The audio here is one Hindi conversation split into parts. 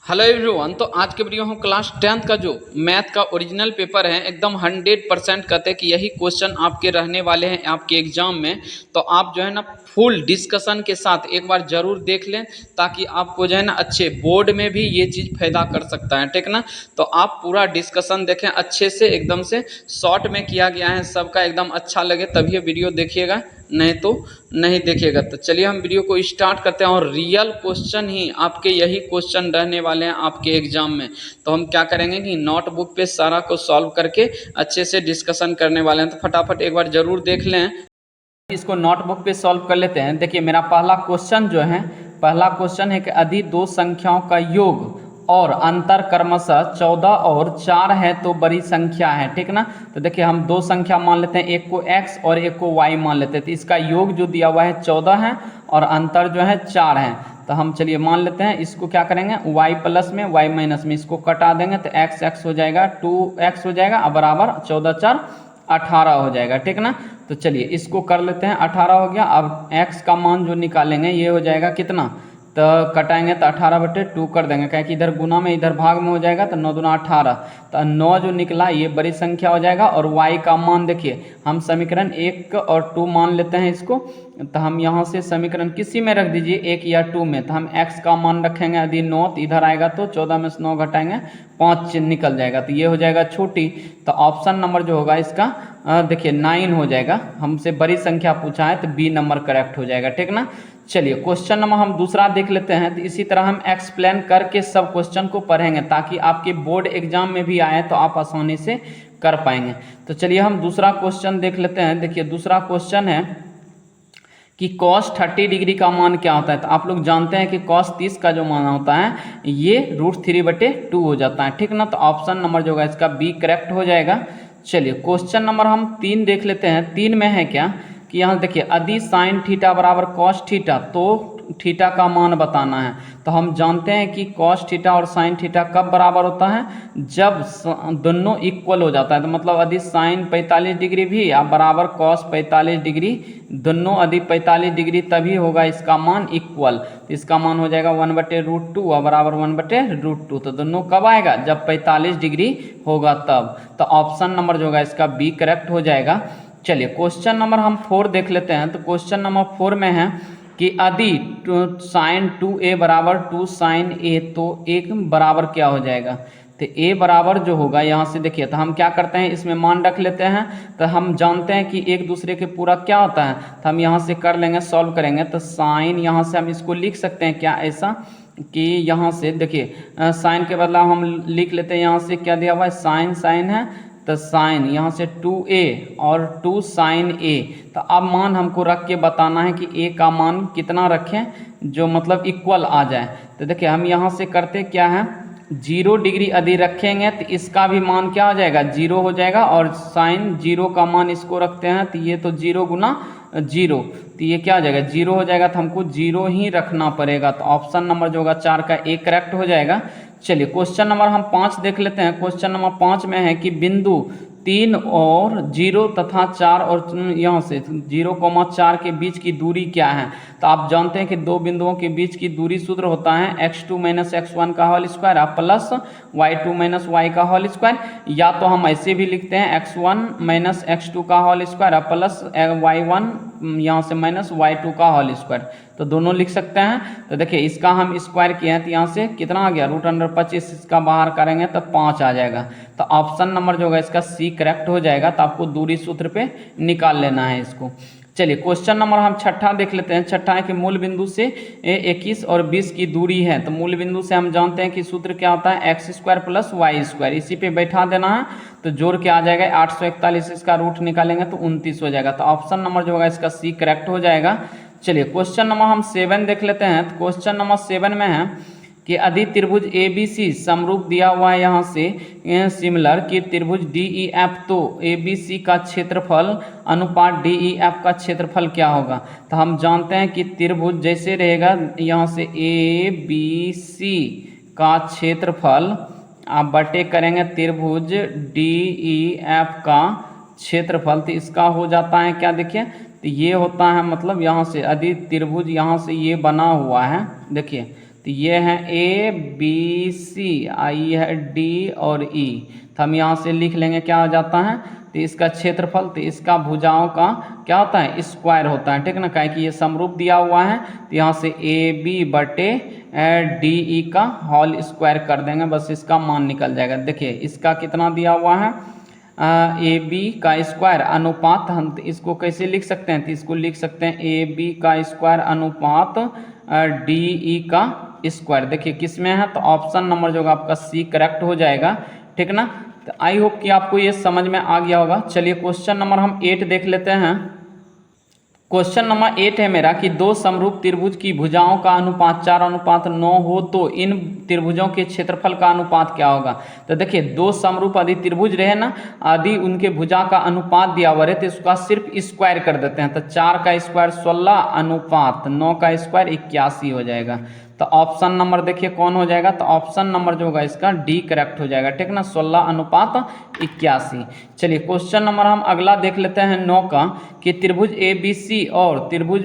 Hello everyone. तो आज के वीडियो हम क्लास 10th का जो मैथ का ओरिजिनल पेपर है एकदम 100% कहते हैं कि यही क्वेश्चन आपके रहने वाले हैं आपके एग्जाम में। तो आप जो है ना फुल डिस्कशन के साथ एक बार जरूर देख लें ताकि आपको जो है ना अच्छे बोर्ड में भी ये चीज़ फायदा कर सकता है, ठीक ना। तो आप पूरा डिस्कशन देखें अच्छे से, एकदम से शॉर्ट में किया गया है सबका, एकदम अच्छा लगे तभी वीडियो देखिएगा, नहीं तो नहीं देखेगा। तो चलिए हम वीडियो को स्टार्ट करते हैं और रियल क्वेश्चन ही आपके यही क्वेश्चन रहने वाले हैं आपके एग्जाम में। तो हम क्या करेंगे कि नोटबुक पे सारा को सॉल्व करके अच्छे से डिस्कशन करने वाले हैं। तो फटाफट एक बार जरूर देख लें, इसको नोटबुक पे सॉल्व कर लेते हैं। देखिए मेरा पहला क्वेश्चन जो है, पहला क्वेश्चन है कि यदि दो संख्याओं का योग और अंतर क्रमशः 14 और 4 है तो बड़ी संख्या है, ठीक ना। तो देखिए हम दो संख्या मान लेते हैं, एक को x और एक को y मान लेते हैं। तो इसका योग जो दिया हुआ है 14 है और अंतर जो है 4 है। तो हम चलिए मान लेते हैं, इसको क्या करेंगे y प्लस में y माइनस में इसको कटा देंगे तो x हो जाएगा, 2x हो जाएगा और बराबर 14 4 18 हो जाएगा, ठीक ना। तो चलिए इसको कर लेते हैं, 18 हो गया। अब x का मान जो निकालेंगे ये हो जाएगा कितना, तो कटाएंगे तो 18/2 कर देंगे, क्या कि इधर गुना में इधर भाग में हो जाएगा। तो 9 दूना 18, तो 9 जो निकला ये बड़ी संख्या हो जाएगा। और y का मान देखिए हम समीकरण 1 और 2 मान लेते हैं इसको। तो हम यहाँ से समीकरण किसी में रख दीजिए, 1 या 2 में। तो हम x का मान रखेंगे, यदि 9 तो इधर आएगा तो 14 में से 9 घटाएंगे 5 निकल जाएगा, तो ये हो जाएगा छोटी। तो ऑप्शन नंबर जो होगा इसका देखिए 9 हो जाएगा। हमसे बड़ी संख्या पूछा है तो बी नंबर करेक्ट हो जाएगा, ठीक ना। चलिए क्वेश्चन नंबर हम दूसरा देख लेते हैं। तो इसी तरह हम एक्सप्लेन करके सब क्वेश्चन को पढ़ेंगे ताकि आपके बोर्ड एग्जाम में भी आए तो आप आसानी से कर पाएंगे। तो चलिए हम दूसरा क्वेश्चन देख लेते हैं। देखिए दूसरा क्वेश्चन है कि cos 30 डिग्री का मान क्या होता है। तो आप लोग जानते हैं कि cos 30 का जो मान होता है ये √3/2 हो जाता है, ठीक ना। तो ऑप्शन नंबर जो होगा इसका बी करेक्ट हो जाएगा। चलिए क्वेश्चन नंबर हम 3 देख लेते हैं। 3 में है क्या कि यहाँ देखिए यदि साइन थीटा बराबर कॉस थीटा तो थीटा का मान बताना है। तो हम जानते हैं कि कॉस थीटा और साइन थीटा कब बराबर होता है, जब दोनों इक्वल हो जाता है। तो मतलब यदि साइन 45 डिग्री भी या बराबर कॉस 45 डिग्री, दोनों यदि 45 डिग्री तभी होगा इसका मान इक्वल। तो इसका मान हो जाएगा 1/√2 और बराबर 1/√2। तो दोनों कब आएगा, जब 45 डिग्री होगा तब। तो ऑप्शन नंबर जो होगा इसका बी करेक्ट हो जाएगा। चलिए क्वेश्चन नंबर हम 4 देख लेते हैं। तो क्वेश्चन नंबर 4 में है कि यदि साइन 2a बराबर 2 साइन a तो एक बराबर क्या हो जाएगा। तो a बराबर जो होगा यहाँ से देखिए, तो हम क्या करते हैं इसमें मान रख लेते हैं। तो हम जानते हैं कि एक दूसरे के पूरा क्या होता है, तो हम यहाँ से कर लेंगे, सॉल्व करेंगे। तो साइन यहाँ से हम इसको लिख सकते हैं क्या ऐसा कि यहाँ से देखिए साइन के बदला हम लिख लेते हैं, यहाँ से क्या दिया हुआ है साइन साइन है, तो साइन यहाँ से 2a और 2 साइन a। तो अब मान हमको रख के बताना है कि a का मान कितना रखें जो मतलब इक्वल आ जाए। तो देखिए हम यहाँ से करते क्या है, 0 डिग्री यदि रखेंगे तो इसका भी मान क्या हो जाएगा 0 हो जाएगा। और साइन 0 का मान इसको रखते हैं तो ये तो 0 गुना 0, तो ये क्या हो जाएगा 0 हो जाएगा। तो हमको 0 ही रखना पड़ेगा। तो ऑप्शन नंबर जो होगा 4 का ए करेक्ट हो जाएगा। चलिए क्वेश्चन नंबर हम 5 देख लेते हैं। क्वेश्चन नंबर 5 में है कि बिंदु 3 और 0 तथा 4 और यहाँ से 0,4 के बीच की दूरी क्या है। तो आप जानते हैं कि दो बिंदुओं के बीच की दूरी सूत्र होता है x2 - x1 का whole square plus y2 - y का होल स्क्वायर, या तो हम ऐसे भी लिखते हैं x1 - x2 का होल स्क्वायर प्लस y1 यहाँ से माइनस y2 का होल स्क्वायर, तो दोनों लिख सकते हैं। तो देखिए इसका हम स्क्वायर किए हैं तो यहाँ से कितना आ गया √25, इसका बाहर करेंगे तो 5 आ जाएगा। तो ऑप्शन नंबर जो होगा इसका सी करेक्ट हो जाएगा। तो आपको दूरी सूत्र पे निकाल लेना है इसको। चलिए क्वेश्चन नंबर हम छठा देख लेते हैं। छठा है कि मूल बिंदु से 21 और 20 की दूरी है। तो मूल बिंदु से हम जानते हैं कि सूत्र क्या होता है x² + y², इसी पे बैठा देना है। तो जोड़ के आ जाएगा 841, इसका रूट निकालेंगे तो 29 हो जाएगा। तो ऑप्शन नंबर जो होगा इसका सी करेक्ट हो जाएगा। चलिए क्वेश्चन नंबर हम 7 देख लेते हैं। तो क्वेश्चन नंबर 7 में है कि यदि त्रिभुज ABC समरूप दिया हुआ है यहाँ से सिमिलर कि त्रिभुज DEF, तो ABC का क्षेत्रफल अनुपात DEF का क्षेत्रफल क्या होगा। तो हम जानते हैं कि त्रिभुज जैसे रहेगा यहाँ से ABC का क्षेत्रफल आप बटे करेंगे त्रिभुज DEF का क्षेत्रफल, तो इसका हो जाता है क्या देखिए, तो ये होता है मतलब यहाँ से यदि त्रिभुज यहाँ से ये बना हुआ है देखिए, तो ये है ए बी सी, आई है डी और ई। तो हम यहाँ से लिख लेंगे क्या हो जाता है, तो इसका क्षेत्रफल, तो इसका भुजाओं का क्या होता है, स्क्वायर होता है, ठीक ना, काहे कि ये समरूप दिया हुआ है। तो यहाँ से ए बी बटे डी ई का होल स्क्वायर कर देंगे, बस इसका मान निकल जाएगा। देखिए इसका कितना दिया हुआ है, ए बी का स्क्वायर अनुपात, हम इसको कैसे लिख सकते हैं, तो इसको लिख सकते हैं ए बी का स्क्वायर अनुपात डी ई का स्क्वायर। देखिए किस में है, तो ऑप्शन नंबर जो आपका सी करेक्ट हो जाएगा, ठीक ना। तो आई होप कि आपको ये समझ में आ गया होगा। चलिए क्वेश्चन नंबर हम 8 देख लेते हैं। क्वेश्चन नंबर 8 है मेरा कि दो समरूप त्रिभुज की भुजाओं का अनुपात 4:9 हो तो इन त्रिभुजों के क्षेत्रफल का अनुपात क्या होगा। तो देखिए दो समरूप यदि त्रिभुज रहे ना, यदि उनके भुजा का अनुपात दिया हुआ रहे तो इसका सिर्फ स्क्वायर कर देते हैं। तो 4 का स्क्वायर 16 अनुपात 9 का स्क्वायर 81 हो जाएगा। तो ऑप्शन नंबर देखिए कौन हो जाएगा, तो ऑप्शन नंबर जो होगा इसका डी करेक्ट हो जाएगा, ठीक ना, 16 अनुपात 81। चलिए क्वेश्चन नंबर हम अगला देख लेते हैं 9 का कि त्रिभुज ए बी सी और त्रिभुज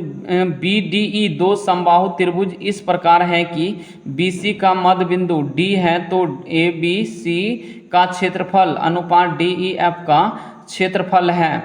बी डी ई दो समबाहु त्रिभुज इस प्रकार है कि बी सी का मध्य बिंदु डी है तो ए बी सी का क्षेत्रफल अनुपात डी ई एफ का क्षेत्रफल है।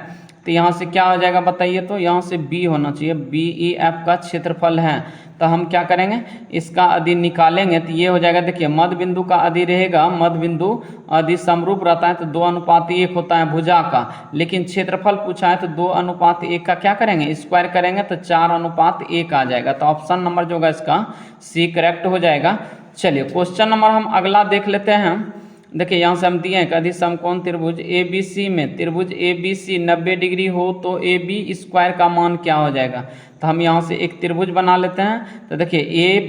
तो यहाँ से क्या हो जाएगा बताइए, तो यहाँ से बी होना चाहिए, बी ई एफ का क्षेत्रफल है। तो हम क्या करेंगे, इसका यदि निकालेंगे तो ये हो जाएगा। देखिए मध्य बिंदु का यदि रहेगा, मध्य बिंदु यदि समरूप रहता है तो 2:1 होता है भुजा का, लेकिन क्षेत्रफल पूछा है तो 2:1 का क्या करेंगे, स्क्वायर करेंगे तो 4:1 आ जाएगा। तो ऑप्शन नंबर जो होगा इसका सी करेक्ट हो जाएगा। चलिए क्वेश्चन नंबर हम अगला देख लेते हैं। देखिए यहाँ से हम दिए हैं कि समकोण त्रिभुज ए बी सी में त्रिभुज ए बी सी 90 डिग्री हो तो ए बी स्क्वायर का मान क्या हो जाएगा। तो हम यहाँ से एक त्रिभुज बना लेते हैं। तो देखिए ए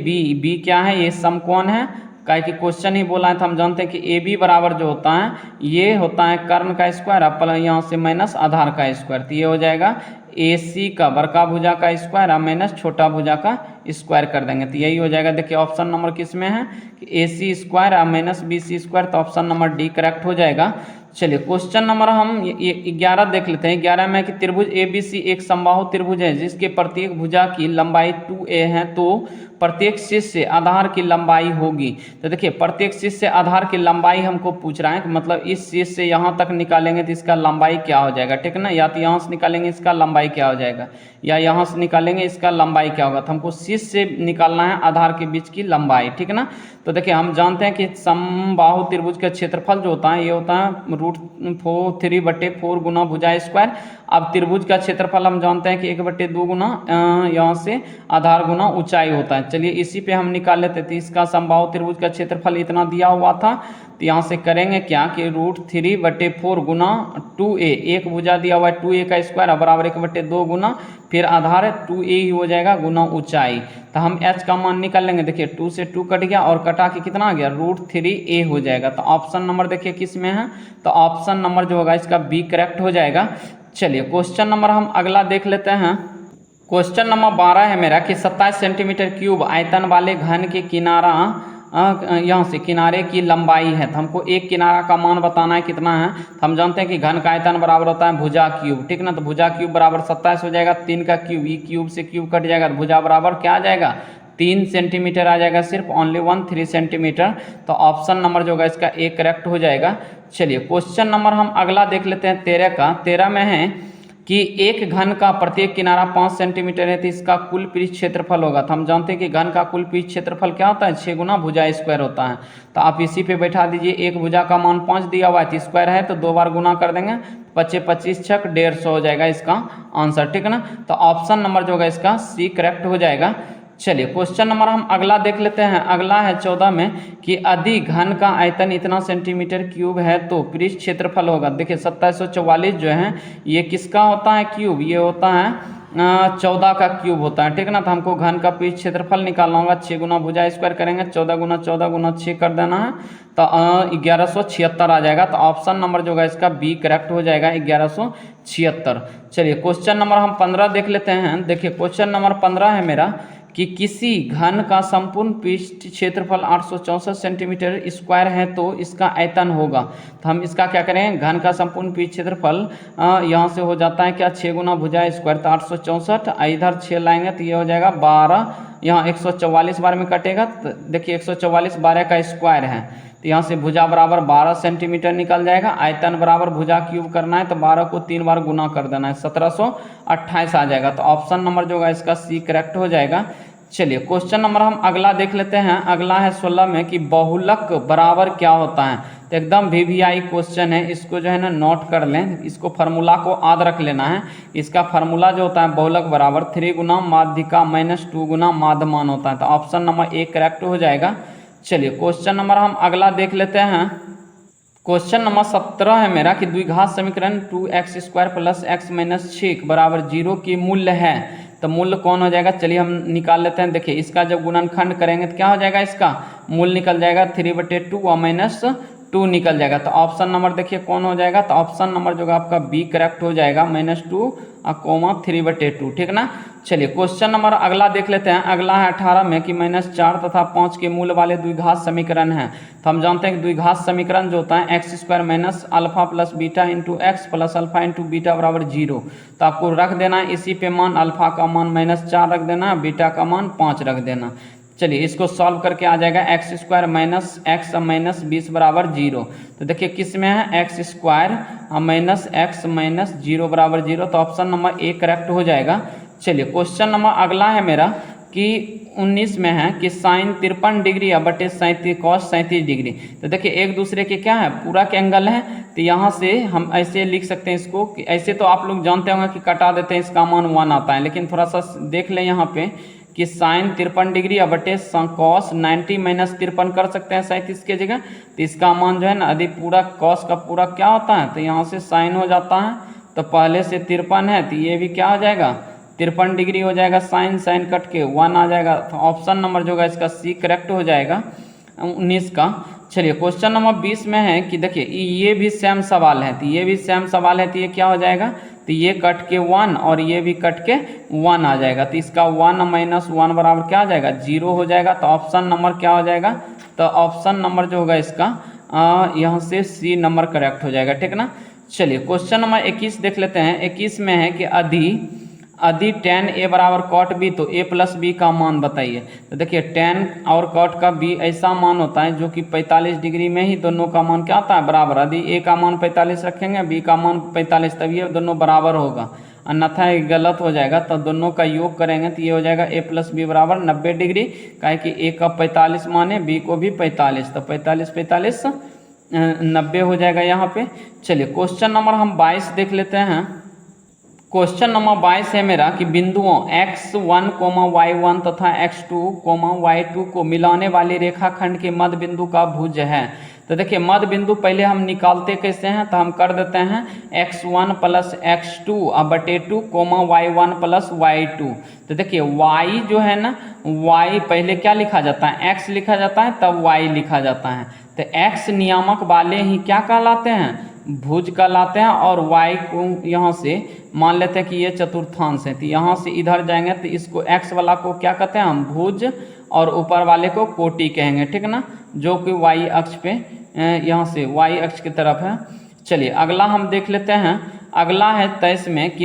बी क्या है, ये समकोण है, काहे कि क्वेश्चन ही बोला है तो हम जानते हैं कि ए बी बराबर जो होता है ये होता है कर्ण का स्क्वायर अब यहाँ से माइनस आधार का स्क्वायर। तो ये हो जाएगा ए सी का बड़का भुजा का स्क्वायर और माइनस छोटा भुजा का स्क्वायर कर देंगे। तो यही हो जाएगा। देखिए ऑप्शन नंबर किस में है कि ए सी स्क्वायर और माइनस बी सी स्क्वायर, तो ऑप्शन नंबर डी करेक्ट हो जाएगा। चलिए क्वेश्चन नंबर हम 11 देख लेते हैं। 11 में कि त्रिभुज ए बी सी एक समबाहु त्रिभुज है जिसके प्रत्येक भुजा की लंबाई 2a है तो प्रत्येक शीर्ष से आधार की लंबाई होगी। तो देखिए प्रत्येक शीर्ष से आधार की लंबाई हमको पूछ रहा है कि मतलब इस शीर्ष से यहाँ तक निकालेंगे तो इसका लंबाई क्या हो जाएगा, ठीक है ना, या तो यहाँ से निकालेंगे इसका लंबाई क्या हो जाएगा या यहाँ से निकालेंगे इसका लंबाई क्या होगा। तो हमको शीर्ष से निकालना है आधार के बीच की लंबाई, ठीक है ना। तो देखिए हम जानते हैं कि समबाहु त्रिभुज का क्षेत्रफल जो होता है ये होता है √3/4 गुना भुजा स्क्वायर। अब त्रिभुज का क्षेत्रफल हम जानते हैं कि 1/2 गुना यहाँ से आधार गुना ऊंचाई होता है। चलिए इसी पे हम निकाल लेते थे। इसका समबाहु त्रिभुज का क्षेत्रफल इतना दिया हुआ था तो यहाँ से करेंगे क्या कि √3/4 गुना 2a, एक भुजा दिया हुआ है 2a का स्क्वायर बराबर 1/2 गुना फिर आधार 2a ही हो जाएगा गुना ऊंचाई। तो हम h का मान निकाल लेंगे। देखिए 2 से 2 कट गया और कटा के कितना आ गया √3a हो जाएगा। तो ऑप्शन नंबर देखिए किस में है, तो ऑप्शन नंबर जो होगा इसका बी करेक्ट हो जाएगा। चलिए क्वेश्चन नंबर हम अगला देख लेते हैं। क्वेश्चन नंबर 12 है मेरा कि 27 सेंटीमीटर क्यूब आयतन वाले घन के किनारा यहाँ से किनारे की लंबाई है। तो हमको एक किनारा का मान बताना है कितना है। तो हम जानते हैं कि घन का आयतन बराबर होता है भुजा क्यूब, ठीक ना। तो भुजा क्यूब बराबर 27 हो जाएगा, 3 का क्यूब, ई क्यूब से क्यूब कट जाएगा तो भुजा बराबर क्या आ जाएगा 3 सेंटीमीटर आ जाएगा, सिर्फ ओनली 3 सेंटीमीटर। तो ऑप्शन नंबर जो होगा इसका ए करेक्ट हो जाएगा। चलिए क्वेश्चन नंबर हम अगला देख लेते हैं 13 का। 13 में है कि एक घन का प्रत्येक किनारा 5 सेंटीमीटर है तो इसका कुल पृष्ठ क्षेत्रफल होगा। तो हम जानते हैं कि घन का कुल पृष्ठ क्षेत्रफल क्या होता है 6 गुना भुजा स्क्वायर होता है। तो आप इसी पे बैठा दीजिए। एक भुजा का मान 5 दिया हुआ है तो स्क्वायर है तो 2 बार गुना कर देंगे, 25 25 छक 150 हो जाएगा इसका आंसर, ठीक है ना। तो ऑप्शन नंबर जो होगा इसका सी करेक्ट हो जाएगा। चलिए क्वेश्चन नंबर हम अगला देख लेते हैं। अगला है 14 में कि यदि घन का आयतन इतना सेंटीमीटर क्यूब है तो पृष्ठ क्षेत्रफल होगा। देखिए 2744 जो है ये किसका होता है क्यूब, ये होता है 14 का क्यूब होता है, ठीक है ना। तो हमको घन का पृष्ठ क्षेत्रफल निकालना होगा। 6 गुना भुजा स्क्वायर करेंगे, 14 गुना 14 गुना 6 कर देना है तो 1176 आ जाएगा। तो ऑप्शन नंबर जो होगा इसका बी करेक्ट हो जाएगा 1176। चलिए क्वेश्चन नंबर हम 15 देख लेते हैं। देखिए क्वेश्चन नंबर 15 है मेरा कि किसी घन का संपूर्ण पृष्ठ क्षेत्रफल 864 सेंटीमीटर स्क्वायर है तो इसका आयतन होगा। तो हम इसका क्या करें, घन का संपूर्ण पृष्ठ क्षेत्रफल यहाँ से हो जाता है क्या 6 गुना भुजा स्क्वायर, तो 864, इधर 6 लाएंगे तो ये हो जाएगा 12, यहाँ 144 बार में कटेगा तो देखिए 144 12 का स्क्वायर है, तो यहाँ से भुजा बराबर 12 सेंटीमीटर निकल जाएगा। आयतन बराबर भुजा क्यूब करना है तो 12 को 3 बार गुना कर देना है, 1728 आ जाएगा। तो ऑप्शन नंबर जो होगा इसका सी करेक्ट हो जाएगा। चलिए क्वेश्चन नंबर हम अगला देख लेते हैं। अगला है 16 में कि बहुलक बराबर क्या होता है। तो एकदम वीवीआई क्वेश्चन है, इसको जो है ना नोट कर लें, इसको फार्मूला को याद रख लेना है। इसका फार्मूला जो होता है बहुलक बराबर 3 गुना माध्यिका माइनस 2 गुना माध्यमान होता है। तो ऑप्शन नंबर ए करेक्ट हो जाएगा। चलिए क्वेश्चन नंबर हम अगला देख लेते हैं। क्वेश्चन नंबर 17 है मेरा कि द्विघात समीकरण 2x² + x - 6 बराबर 0 की मूल्य है। तो मूल्य कौन हो जाएगा, चलिए हम निकाल लेते हैं। देखिए इसका जब गुणनखंड करेंगे तो क्या हो जाएगा, इसका मूल्य निकल जाएगा 3/2 और -2 निकल जाएगा। तो ऑप्शन नंबर देखिए कौन हो जाएगा, तो ऑप्शन नंबर जो आपका बी करेक्ट हो जाएगा, -2 और 3/2, ठीक ना। चलिए क्वेश्चन नंबर अगला देख लेते हैं। अगला है 18 में कि -4 तथा 5 के मूल वाले द्विघात समीकरण हैं। तो हम जानते हैं कि द्विघात समीकरण जो होता है x² - α + β × x + α × β बराबर 0। तो आपको रख देना है इसी पे मान, अल्फा का मान -4 रख देना, बीटा का मान 5 रख देना। चलिए इसको सॉल्व करके आ जाएगा x² - x - 20 बराबर 0। तो देखिए किस में है, x² - x - 0 बराबर 0। तो ऑप्शन नंबर ए करेक्ट हो जाएगा। चलिए क्वेश्चन नंबर अगला है मेरा कि 19 में है कि साइन 53 डिग्री बटे 37 कॉस 37 डिग्री। तो देखिए एक दूसरे के क्या है, पूरा के एंगल है। तो यहाँ से हम ऐसे लिख सकते हैं इसको कि ऐसे तो आप लोग जानते होंगे कि कटा देते हैं, इसका मान 1 आता है, लेकिन थोड़ा सा देख लें यहाँ पे कि साइन 53 डिग्री बटे कॉस 90 - 53 कर सकते हैं 37 के जगह। तो इसका मान जो है ना, यदि पूरा कॉस का पूरा क्या होता है तो यहाँ से साइन हो जाता है, तो पहले से 53 है तो ये भी क्या हो जाएगा 53 डिग्री हो जाएगा, साइन साइन कट के 1 आ जाएगा। तो ऑप्शन नंबर जो होगा इसका सी करेक्ट हो जाएगा 19 का। चलिए क्वेश्चन नंबर 20 में है कि देखिए ये भी सेम सवाल है, तो ये भी सेम सवाल है, तो ये क्या हो जाएगा, तो ये कट के 1 और ये भी कट के 1 आ जाएगा। तो इसका 1 - 1 बराबर क्या आ जाएगा, 0 हो जाएगा। तो ऑप्शन नंबर क्या हो जाएगा, तो ऑप्शन नंबर जो होगा इसका यहाँ से सी नंबर करेक्ट हो जाएगा, ठीक ना। चलिए क्वेश्चन नंबर 21 देख लेते हैं। 21 में है कि यदि tan a बराबर cot b तो a + b का मान बताइए। तो देखिए tan और cot का b ऐसा मान होता है जो कि 45 डिग्री में ही दोनों का मान क्या होता है, बराबर। यदि a का मान 45 रखेंगे, b का मान 45, तभी ये दोनों बराबर होगा, अन्यथा ये गलत हो जाएगा। तो दोनों का योग करेंगे तो ये हो जाएगा a + b बराबर 90 डिग्री, काहे कि a का 45 माने b को भी 45, तो 45 45 90 हो जाएगा यहाँ पे। चलिए क्वेश्चन नंबर हम 22 देख लेते हैं। क्वेश्चन नंबर 22 है मेरा कि बिंदुओं x1, y1 तथा x2, y2 को मिलाने वाली रेखाखंड के मध्य बिंदु का भुज है। तो देखिए मध्य बिंदु पहले हम निकालते कैसे हैं, तो हम कर देते हैं x1 + x2 बटे 2, y1 + y2। तो देखिए y जो है ना, y पहले क्या लिखा जाता है, x लिखा जाता है, तब y लिखा जाता है। तो x नियामक वाले ही क्या कहलाते हैं, भुज कहलाते हैं। और y को यहाँ से मान लेते हैं कि ये चतुर्थांश है, तो यहाँ से इधर जाएंगे तो इसको x वाला को क्या कहते हैं हम, भुज, और ऊपर वाले को कोटि कहेंगे, ठीक ना, जो कि y अक्ष पे यहाँ से y अक्ष की तरफ है। चलिए अगला हम देख लेते हैं। अगला है 23 में कि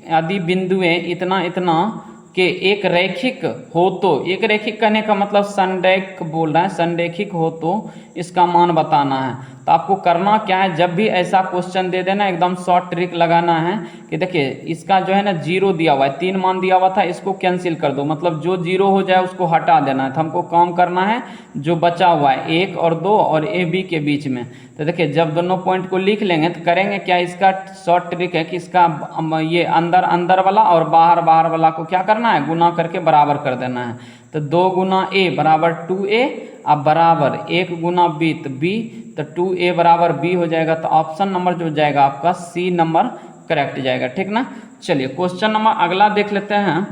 यदि बिंदुएं इतना इतना के एक रैखिक हो तो, एक रैखिक कहने का मतलब संरेख बोल रहा है, संरेखिक हो तो इसका मान बताना है। तो आपको करना क्या है, जब भी ऐसा क्वेश्चन दे देना एकदम शॉर्ट ट्रिक लगाना है कि देखिए इसका जो है ना 0 दिया हुआ है, 3 मान दिया हुआ था, इसको कैंसिल कर दो, मतलब जो 0 हो जाए उसको हटा देना है। तो हमको काम करना है जो बचा हुआ है 1 और 2 और ए बी के बीच में। तो देखिए जब दोनों पॉइंट को लिख लेंगे तो करेंगे क्या, इसका शॉर्ट ट्रिक है कि इसका ये अंदर अंदर वाला और बाहर बाहर वाला को क्या करना है, गुना करके बराबर कर देना है। तो 2 गुना a बराबर 2a, अब बराबर 1 गुना b तो b, तो 2a बराबर b हो जाएगा। तो ऑप्शन नंबर जो जाएगा आपका सी नंबर करेक्ट जाएगा, ठीक ना। चलिए क्वेश्चन नंबर अगला देख लेते हैं।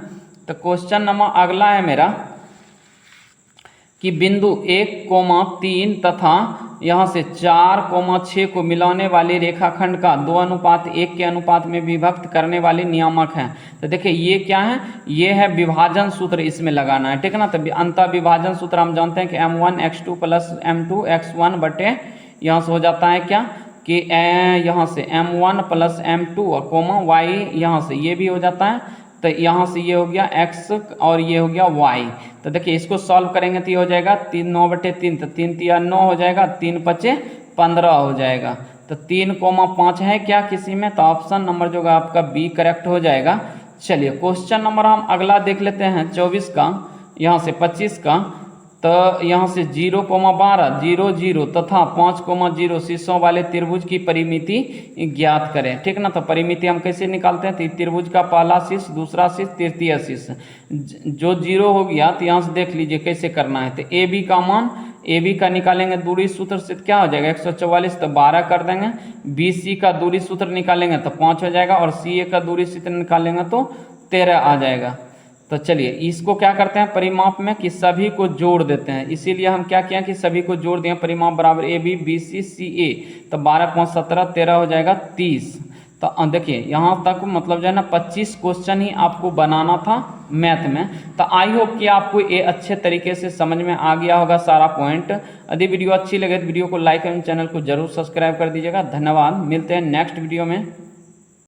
तो क्वेश्चन नंबर अगला है मेरा कि बिंदु 1, 3 तथा यहाँ से 4,6 को मिलाने वाले रेखाखंड का 2:1 के अनुपात में विभक्त करने वाले नियामक हैं। तो देखिए ये क्या है, ये है विभाजन सूत्र, इसमें लगाना है, ठीक है ना। तो अंतः विभाजन सूत्र हम जानते हैं कि m1x2 प्लस m2x1 बटे यहाँ से हो जाता है क्या कि यहाँ से m1 plus m2 coma y, यहाँ से ये भी हो जाता है, तो यहाँ से ये हो गया x और ये हो गया y। तो देखिए इसको सॉल्व करेंगे तो ये हो जाएगा 3 9 बटे 3, तो 3 3 9 हो जाएगा, 3 5 15 हो जाएगा। तो 3,5 है क्या किसी में, तो ऑप्शन नंबर जो है आपका बी करेक्ट हो जाएगा। चलिए क्वेश्चन नंबर हम अगला देख लेते हैं 24 का, यहाँ से 25 का। तो यहाँ से 0,12 0 0 तथा 5,0 शीर्षों वाले त्रिभुज की परिमिति ज्ञात करें, ठीक ना। तो परिमिति हम कैसे निकालते हैं, तो त्रिभुज का पहला शीर्ष, दूसरा शीर्ष, तृतीय शीर्ष, जो 0 हो गया तो यहाँ से देख लीजिए कैसे करना है। तो ए बी का मान, ए बी का निकालेंगे दूरी सूत्र से क्या हो जाएगा 144, तो 12 कर देंगे। बी सी का दूरी सूत्र निकालेंगे तो 5 हो जाएगा, और सी ए का दूरी सूत्र निकालेंगे तो 13 आ जाएगा। तो चलिए इसको क्या करते हैं परिमाप में कि सभी को जोड़ देते हैं, इसीलिए हम क्या किया कि सभी को जोड़ दिए, परिमाप बराबर ए बी बी सी सी ए, तो 12 5 17 13 हो जाएगा 30। तो देखिए यहाँ तक मतलब जो है ना 25 क्वेश्चन ही आपको बनाना था मैथ में। तो आई होप कि आपको ये अच्छे तरीके से समझ में आ गया होगा सारा पॉइंट। यदि वीडियो अच्छी लगे तो वीडियो को लाइक एवं चैनल को जरूर सब्सक्राइब कर दीजिएगा। धन्यवाद, मिलते हैं नेक्स्ट वीडियो में।